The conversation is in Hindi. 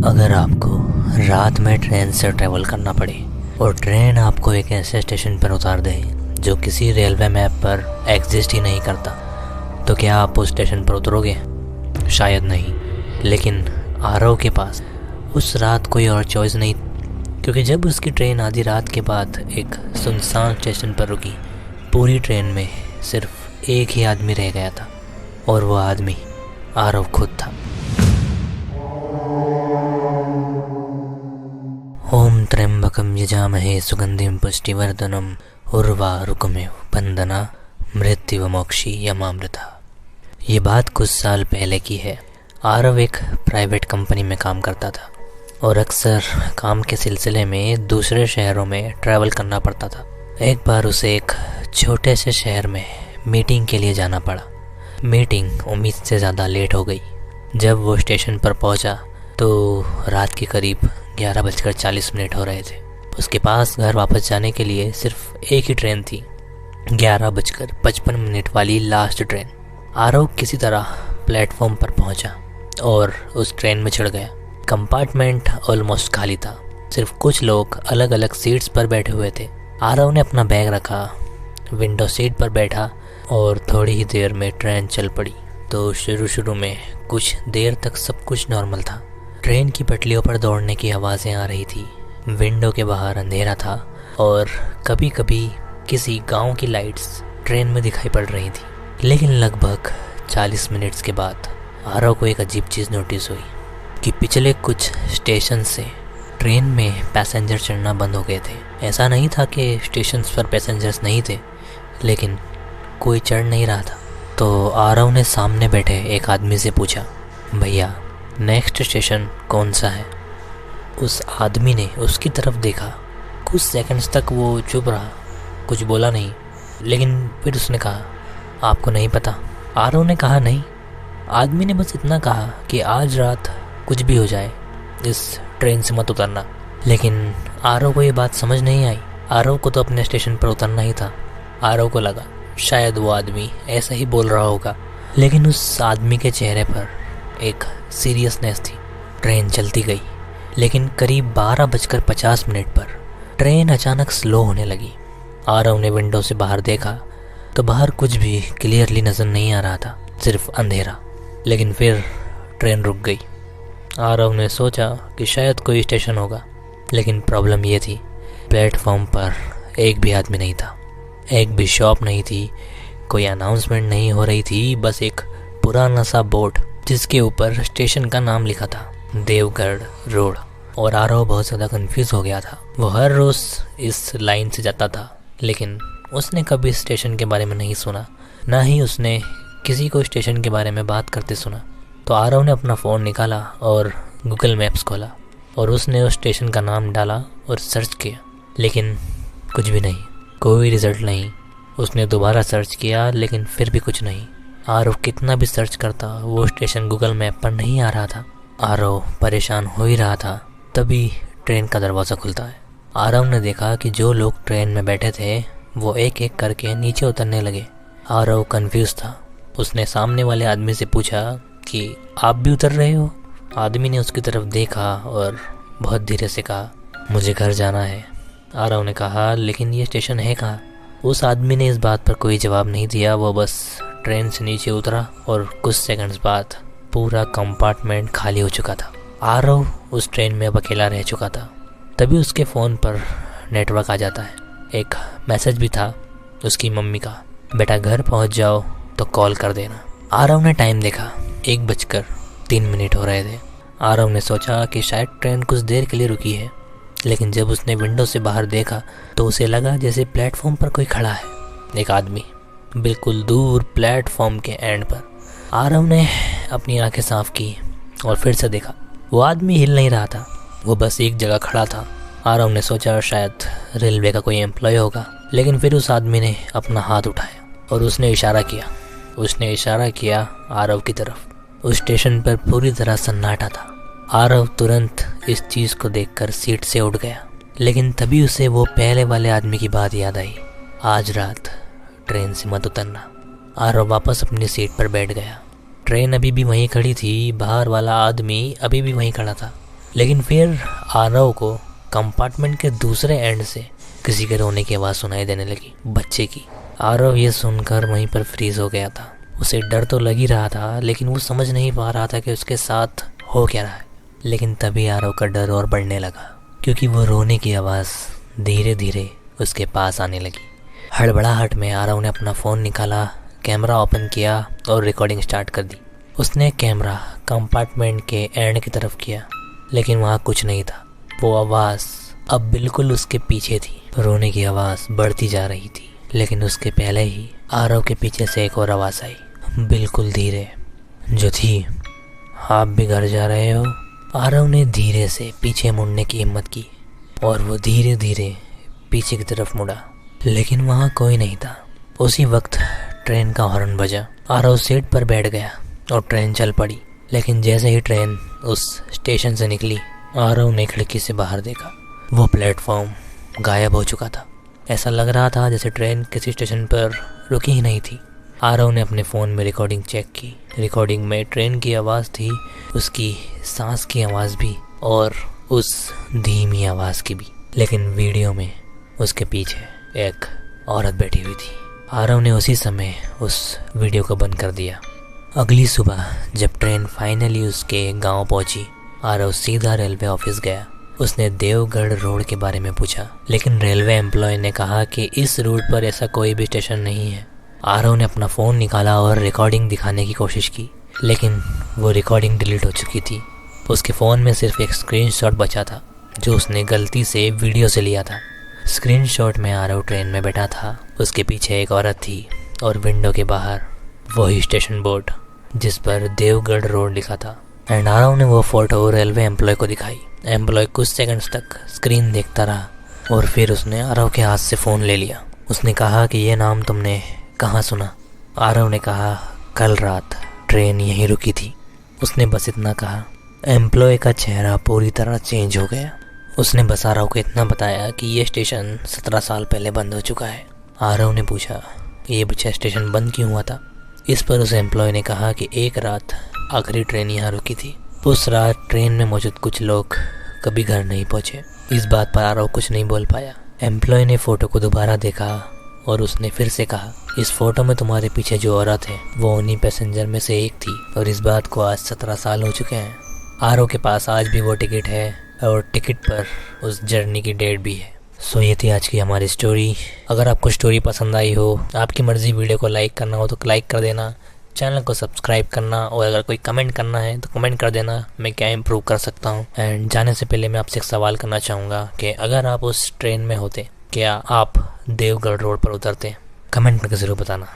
अगर आपको रात में ट्रेन से ट्रैवल करना पड़े और ट्रेन आपको एक ऐसे स्टेशन पर उतार दे जो किसी रेलवे मैप पर एग्जिस्ट ही नहीं करता, तो क्या आप उस स्टेशन पर उतरोगे? शायद नहीं। लेकिन आरव के पास उस रात कोई और चॉइस नहीं, क्योंकि जब उसकी ट्रेन आधी रात के बाद एक सुनसान स्टेशन पर रुकी, पूरी ट्रेन में सिर्फ एक ही आदमी रह गया था, और वो आदमी आरव खुद था। ओम त्र्यंबकम यजामहे सुगंधिम पुष्टिवर्धनम उर्वारुकमेव बंदना मृत्युवमोक्षी यमामृता। ये बात कुछ साल पहले की है। आरव एक प्राइवेट कंपनी में काम करता था और अक्सर काम के सिलसिले में दूसरे शहरों में ट्रैवल करना पड़ता था। एक बार उसे एक छोटे से शहर में मीटिंग के लिए जाना पड़ा। मीटिंग उम्मीद से ज़्यादा लेट हो गई। जब वो स्टेशन पर पहुंचा तो रात के करीब 11:40 हो रहे थे। उसके पास घर वापस जाने के लिए सिर्फ एक ही ट्रेन थी, 11:55 वाली लास्ट ट्रेन। आरव किसी तरह प्लेटफॉर्म पर पहुंचा और उस ट्रेन में चढ़ गया। कंपार्टमेंट ऑलमोस्ट खाली था, सिर्फ कुछ लोग अलग अलग सीट्स पर बैठे हुए थे। आरव ने अपना बैग रखा, विंडो सीट पर बैठा और थोड़ी ही देर में ट्रेन चल पड़ी। तो शुरू में कुछ देर तक सब कुछ नॉर्मल था। ट्रेन की पटलियों पर दौड़ने की आवाज़ें आ रही थी, विंडो के बाहर अंधेरा था और कभी कभी किसी गांव की लाइट्स ट्रेन में दिखाई पड़ रही थी। लेकिन लगभग 40 मिनट्स के बाद आरव को एक अजीब चीज़ नोटिस हुई कि पिछले कुछ स्टेशन से ट्रेन में पैसेंजर चढ़ना बंद हो गए थे। ऐसा नहीं था कि स्टेशंस पर पैसेंजर्स नहीं थे, लेकिन कोई चढ़ नहीं रहा था। तो आरव ने सामने बैठे एक आदमी से पूछा, भैया नेक्स्ट स्टेशन कौन सा है? उस आदमी ने उसकी तरफ देखा। कुछ सेकंड्स तक वो चुप रहा, कुछ बोला नहीं। लेकिन फिर उसने कहा, आपको नहीं पता? आरव ने कहा, नहीं। आदमी ने बस इतना कहा कि आज रात कुछ भी हो जाए, इस ट्रेन से मत उतरना। लेकिन आरव को ये बात समझ नहीं आई। आरव को तो अपने स्टेशन पर उतरना ही था। आरव को लगा शायद वो आदमी ऐसा ही बोल रहा होगा, लेकिन उस आदमी के चेहरे पर एक सीरियसनेस थी। ट्रेन चलती गई, लेकिन करीब 12:50 पर ट्रेन अचानक स्लो होने लगी। आरव ने विंडो से बाहर देखा तो बाहर कुछ भी क्लियरली नज़र नहीं आ रहा था, सिर्फ अंधेरा। लेकिन फिर ट्रेन रुक गई। आरव ने सोचा कि शायद कोई स्टेशन होगा, लेकिन प्रॉब्लम ये थी, प्लेटफॉर्म पर एक भी आदमी नहीं था, एक भी शॉप नहीं थी, कोई अनाउंसमेंट नहीं हो रही थी। बस एक पुराना सा बोर्ड जिसके ऊपर स्टेशन का नाम लिखा था, देवगढ़ रोड। और आरव बहुत ज़्यादा कंफ्यूज हो गया था। वो हर रोज़ इस लाइन से जाता था, लेकिन उसने कभी स्टेशन के बारे में नहीं सुना, ना ही उसने किसी को स्टेशन के बारे में बात करते सुना। तो आरव ने अपना फ़ोन निकाला और गूगल मैप्स खोला और उसने उस स्टेशन का नाम डाला और सर्च किया, लेकिन कुछ भी नहीं, कोई रिज़ल्ट नहीं। उसने दोबारा सर्च किया, लेकिन फिर भी कुछ नहीं। आरव कितना भी सर्च करता, वो स्टेशन गूगल मैप पर नहीं आ रहा था। आरव परेशान हो ही रहा था। तभी ट्रेन का दरवाज़ा खुलता है। आरव ने देखा कि जो लोग ट्रेन में बैठे थे वो एक एक करके नीचे उतरने लगे। आरव कंफ्यूज था। उसने सामने वाले आदमी से पूछा कि आप भी उतर रहे हो? आदमी ने उसकी तरफ देखा और बहुत धीरे से कहा, मुझे घर जाना है। आरव ने कहा, लेकिन ये स्टेशन है कहाँ? उस आदमी ने इस बात पर कोई जवाब नहीं दिया। वो बस ट्रेन से नीचे उतरा और कुछ सेकंड्स बाद पूरा कंपार्टमेंट खाली हो चुका था। आरव उस ट्रेन में अब अकेला रह चुका था। तभी उसके फ़ोन पर नेटवर्क आ जाता है। एक मैसेज भी था उसकी मम्मी का, बेटा घर पहुंच जाओ तो कॉल कर देना। आरव ने टाइम देखा, 1:03 हो रहे थे। आरव ने सोचा कि शायद ट्रेन कुछ देर के लिए रुकी है, लेकिन जब उसने विंडो से बाहर देखा तो उसे लगा जैसे प्लेटफॉर्म पर कोई खड़ा है, एक आदमी बिल्कुल दूर प्लेटफॉर्म के एंड पर। आरव ने अपनी आंखें साफ की और फिर से देखा, वो आदमी हिल नहीं रहा था, वो बस एक जगह खड़ा था। आरव ने सोचा शायद रेलवे का कोई एम्प्लॉय होगा, लेकिन फिर उस आदमी ने अपना हाथ उठाया और उसने इशारा किया आरव की तरफ। उस स्टेशन पर पूरी तरह सन्नाटा था। आरव तुरंत इस चीज़ को देखकर सीट से उठ गया, लेकिन तभी उसे वो पहले वाले आदमी की बात याद आई, आज रात ट्रेन से मत उतरना। आरव वापस अपनी सीट पर बैठ गया। ट्रेन अभी भी वहीं खड़ी थी, बाहर वाला आदमी अभी भी वहीं खड़ा था, लेकिन फिर आरव को कंपार्टमेंट के दूसरे एंड से किसी के रोने की आवाज़ सुनाई देने लगी, बच्चे की। आरव ये सुनकर वहीं पर फ्रीज हो गया था। उसे डर तो लग ही रहा था, लेकिन वो समझ नहीं पा रहा था कि उसके साथ हो क्या रहा है। लेकिन तभी आरव का डर और बढ़ने लगा, क्योंकि वो रोने की आवाज़ धीरे धीरे उसके पास आने लगी। हड़बड़ाहट में आरव ने अपना फ़ोन निकाला, कैमरा ओपन किया और रिकॉर्डिंग स्टार्ट कर दी। उसने कैमरा कंपार्टमेंट के एंड की तरफ किया, लेकिन वहाँ कुछ नहीं था। वो आवाज़ अब बिल्कुल उसके पीछे थी। रोने की आवाज़ बढ़ती जा रही थी, लेकिन उसके पहले ही आरव के पीछे से एक और आवाज़ आई, बिल्कुल धीरे, जो थी, आप भी घर जा रहे हो? आरव ने धीरे से पीछे मुड़ने की हिम्मत की और वो धीरे धीरे पीछे की तरफ मुड़ा, लेकिन वहाँ कोई नहीं था। उसी वक्त ट्रेन का हॉर्न बजा। आरव सीट पर बैठ गया और ट्रेन चल पड़ी। लेकिन जैसे ही ट्रेन उस स्टेशन से निकली, आरव ने खिड़की से बाहर देखा। वो प्लेटफॉर्म गायब हो चुका था। ऐसा लग रहा था जैसे ट्रेन किसी स्टेशन पर रुकी ही नहीं थी। आरव ने अपने फ़ोन में रिकॉर्डिंग चेक की। रिकॉर्डिंग में ट्रेन की आवाज़ थी, उसकी सांस की आवाज़ भी और उस धीमी आवाज़ की भी। लेकिन वीडियो में उसके पीछे एक औरत बैठी हुई थी। आरव ने उसी समय उस वीडियो को बंद कर दिया। अगली सुबह जब ट्रेन फाइनली उसके गांव पहुंची, आरव सीधा रेलवे ऑफिस गया। उसने देवगढ़ रोड के बारे में पूछा, लेकिन रेलवे एम्प्लॉय ने कहा कि इस रूट पर ऐसा कोई भी स्टेशन नहीं है। आरव ने अपना फ़ोन निकाला और रिकॉर्डिंग दिखाने की कोशिश की, लेकिन वो रिकॉर्डिंग डिलीट हो चुकी थी। उसके फ़ोन में सिर्फ एक स्क्रीनशॉट बचा था, जो उसने गलती से वीडियो से लिया था। स्क्रीनशॉट में आरव ट्रेन में बैठा था। उसके पीछे एक औरत थी और विंडो के बाहर वही स्टेशन बोर्ड जिस पर देवगढ़ रोड लिखा था। एंड आरव ने वो फ़ोटो रेलवे एम्प्लॉय को दिखाई। एम्प्लॉय कुछ सेकंड्स तक स्क्रीन देखता रहा और फिर उसने आरव के हाथ से फ़ोन ले लिया। उसने कहा कि ये नाम तुमने कहाँ सुना? आरव ने कहा, कल रात ट्रेन यहीं रुकी थी। उसने बस इतना कहा। एम्प्लॉय का चेहरा पूरी तरह चेंज हो गया। उसने बस आरव को इतना बताया कि ये स्टेशन 17 साल पहले बंद हो चुका है। आरव ने पूछा, ये बच्चा स्टेशन बंद क्यों हुआ था? इस पर उस एम्प्लॉय ने कहा कि एक रात आखिरी ट्रेन यहाँ रुकी थी। उस रात ट्रेन में मौजूद कुछ लोग कभी घर नहीं पहुँचे। इस बात पर आरव कुछ नहीं बोल पाया। एम्प्लॉय ने फ़ोटो को दोबारा देखा और उसने फिर से कहा, इस फ़ोटो में तुम्हारे पीछे जो औरत है वो उन्हीं पैसेंजर में से एक थी और इस बात को आज 17 साल हो चुके हैं। आरव के पास आज भी वो टिकट है और टिकट पर उस जर्नी की डेट भी है। सो ये थी आज की हमारी स्टोरी। अगर आपको स्टोरी पसंद आई हो, आपकी मर्ज़ी वीडियो को लाइक करना हो तो लाइक कर देना, चैनल को सब्सक्राइब करना और अगर कोई कमेंट करना है तो कमेंट कर देना, मैं क्या इम्प्रूव कर सकता हूँ। एंड जाने से पहले मैं आपसे एक सवाल करना चाहूँगा कि अगर आप उस ट्रेन में होते, क्या आप देवगढ़ रोड पर उतरते? कमेंट करके ज़रूर बताना।